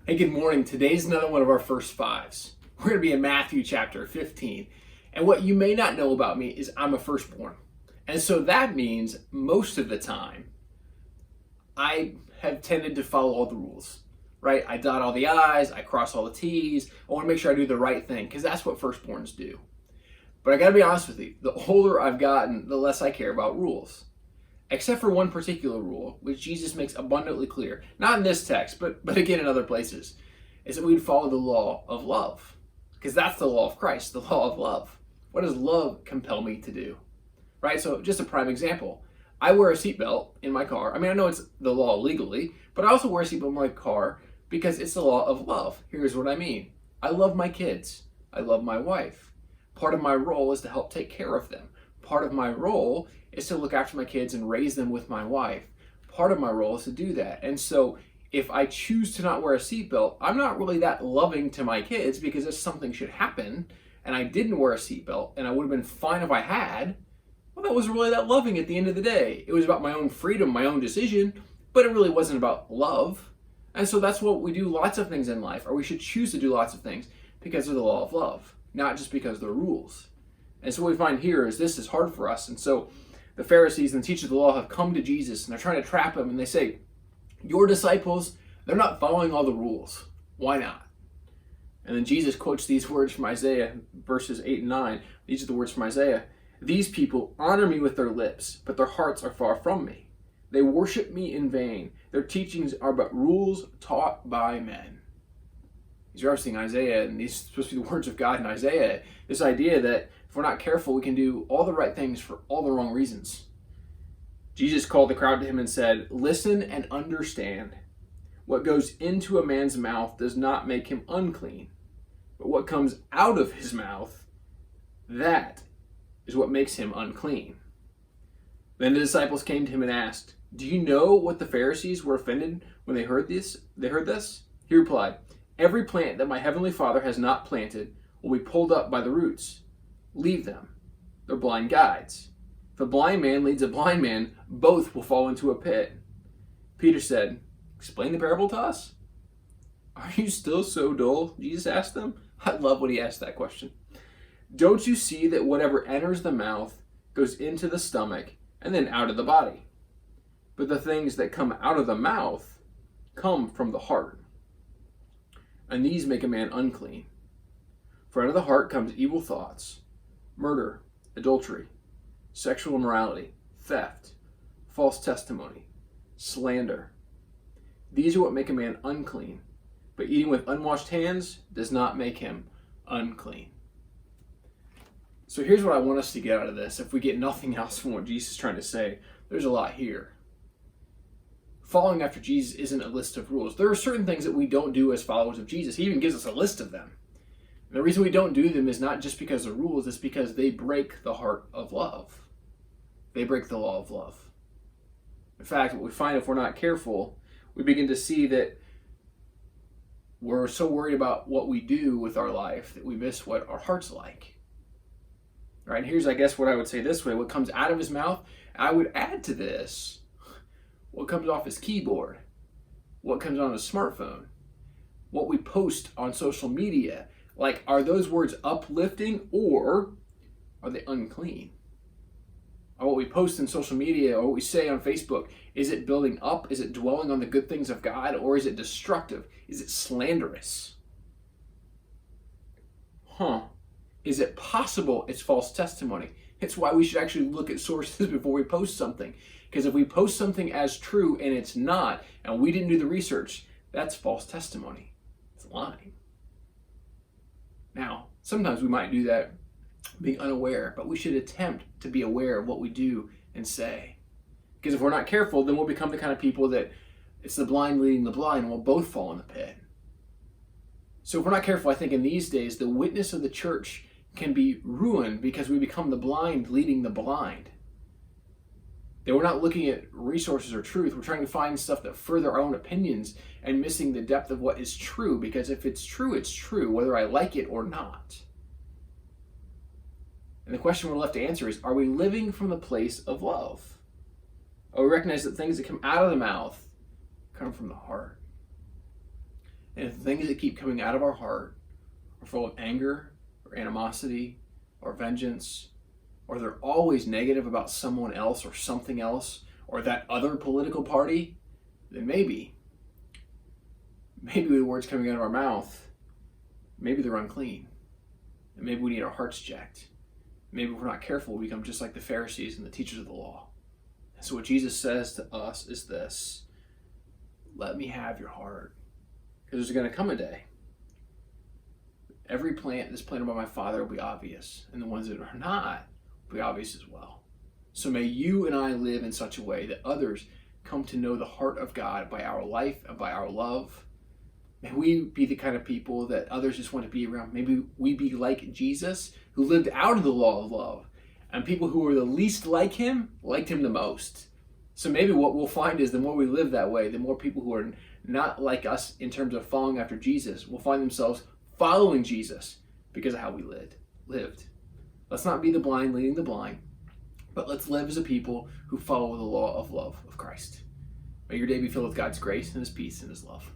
Hey, good morning. Today's another one of our first fives. We're going to be in Matthew chapter 15. And what you may not know about me is I'm a firstborn. And so that means most of the time, I have tended to follow all the rules, right? I dot all the I's, I cross all the T's. I want to make sure I do the right thing because that's what firstborns do. But I got to be honest with you, the older I've gotten, the less I care about rules. Except for one particular rule, which Jesus makes abundantly clear, not in this text, but again in other places, is that we'd follow the law of love. Because that's the law of Christ, the law of love. What does love compel me to do? Right? So just a prime example. I wear a seatbelt in my car. I mean, I know it's the law legally, but I also wear a seatbelt in my car because it's the law of love. Here's what I mean. I love my kids. I love my wife. Part of my role is to help take care of them. Part of my role is to look after my kids and raise them with my wife. Part of my role is to do that. And so if I choose to not wear a seatbelt, I'm not really that loving to my kids because if something should happen and I didn't wear a seatbelt and I would have been fine if I had, well, that wasn't really that loving at the end of the day. It was about my own freedom, my own decision, but it really wasn't about love. And so that's what we do lots of things in life, or we should choose to do lots of things because of the law of love, not just because they're rules. And so what we find here is this is hard for us. And so the Pharisees and the teachers of the law have come to Jesus and they're trying to trap him. And they say, your disciples, they're not following all the rules. Why not? And then Jesus quotes these words from Isaiah, verses 8 and 9. These are the words from Isaiah. These people honor me with their lips, but their hearts are far from me. They worship me in vain. Their teachings are but rules taught by men. He's referencing Isaiah, and these are supposed to be the words of God in Isaiah. This idea that if we're not careful, we can do all the right things for all the wrong reasons. Jesus called the crowd to him and said, listen and understand. What goes into a man's mouth does not make him unclean, but what comes out of his mouth, that is what makes him unclean. Then the disciples came to him and asked, do you know what the Pharisees were offended when they heard this? He replied, every plant that my heavenly Father has not planted will be pulled up by the roots. Leave them. They're blind guides. If a blind man leads a blind man, both will fall into a pit. Peter said, explain the parable to us. Are you still so dull? Jesus asked them. I love when he asked that question. Don't you see that whatever enters the mouth goes into the stomach and then out of the body? But the things that come out of the mouth come from the heart, and these make a man unclean. For out of the heart comes evil thoughts, murder, adultery, sexual immorality, theft, false testimony, slander. These are what make a man unclean, but eating with unwashed hands does not make him unclean. So here's what I want us to get out of this. If we get nothing else from what Jesus is trying to say, there's a lot here. Following after Jesus isn't a list of rules. There are certain things that we don't do as followers of Jesus. He even gives us a list of them. And the reason we don't do them is not just because of rules, it's because they break the heart of love. They break the law of love. In fact, what we find if we're not careful, we begin to see that we're so worried about what we do with our life that we miss what our heart's like. Right? And here's, I guess, what I would say this way. What comes out of his mouth, I would add to this what comes off his keyboard, what comes on his smartphone, what we post on social media. Like, are those words uplifting or are they unclean? Or what we post in social media or what we say on Facebook, is it building up? Is it dwelling on the good things of God? Or is it destructive? Is it slanderous? Is it possible it's false testimony? It's why we should actually look at sources before we post something. Because if we post something as true and it's not, and we didn't do the research, that's false testimony. It's lying. Now, sometimes we might do that being unaware, but we should attempt to be aware of what we do and say. Because if we're not careful, then we'll become the kind of people that it's the blind leading the blind, and we'll both fall in the pit. So if we're not careful, I think in these days, the witness of the church can be ruined because we become the blind leading the blind. That we're not looking at resources or truth. We're trying to find stuff that further our own opinions and missing the depth of what is true. Because if it's true, whether I like it or not. And the question we're left to answer is, are we living from the place of love? Or we recognize that things that come out of the mouth come from the heart. And if the things that keep coming out of our heart are full of anger or animosity or vengeance, or they're always negative about someone else or something else or that other political party, then maybe the words coming out of our mouth, maybe they're unclean. And maybe we need our hearts checked. Maybe if we're not careful, we become just like the Pharisees and the teachers of the law. And so what Jesus says to us is this: let me have your heart. Because there's going to come a day. Every plant that's planted by my Father will be obvious, and the ones that are not will be obvious as well. So may you and I live in such a way that others come to know the heart of God by our life and by our love. May we be the kind of people that others just want to be around. Maybe we be like Jesus, who lived out of the law of love. And people who were the least like him liked him the most. So maybe what we'll find is the more we live that way, the more people who are not like us in terms of following after Jesus will find themselves following Jesus because of how we lived. Let's not be the blind leading the blind, but let's live as a people who follow the law of love of Christ. May your day be filled with God's grace and his peace and his love.